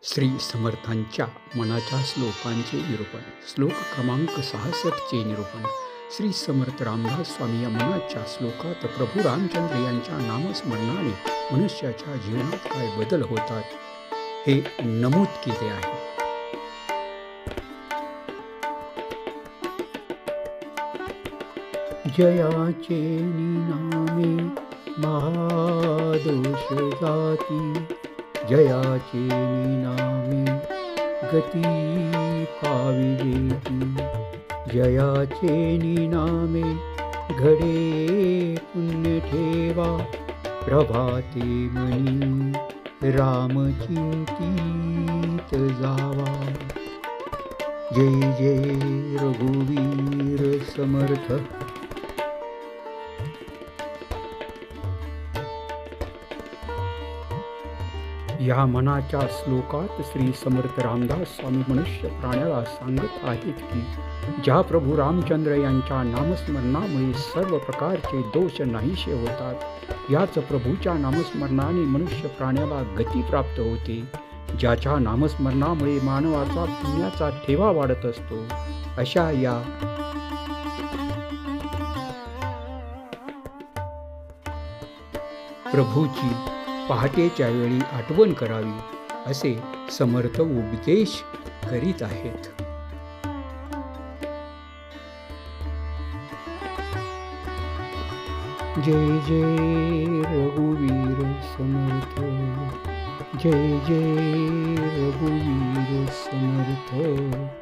श्री समर्थांच्या मनाच्या श्लोकांचे निरूपण. श्लोक क्रमांक 66 चे निरूपण. श्री समर्थ रामदास स्वामी या मनाच्या श्लोकात प्रभू रामचंद्र यांच्या नामस्मरणाने मनुष्याच्या जीवनात काय बदल होतात हे नमूद केले आहे. जयाचे नामे महादोष जाती, जयाचे नामे गती पाविजेती, जयाचे नामे घडे पुण्य ठेवा, प्रभाते मनी राम चिंतित जावा. जय जय रघुवीर समर्थ. या मनाच्या श्लोकात श्री समर्थ रामदास स्वामी मनुष्य प्राण्याला सांगत आहेत की ज्या प्रभू रामचंद्र यांच्या नामस्मरणामुळे सर्व प्रकारचे दोष नाहीसे होतात, याच प्रभूच्या नामस्मरणाने मनुष्य प्राण्याला गती प्राप्त होते, ज्याच्या नामस्मरणामुळे मानवाचा पुण्याचा ठेवा वाढत असतो, अशा या प्रभूची पहाटेच्या वेळी आठवण करावी असे समर्थ उपदेश करीत आहेत. जय जय रघुवीर समर्थ, जय जय रघुवीर समर्थ.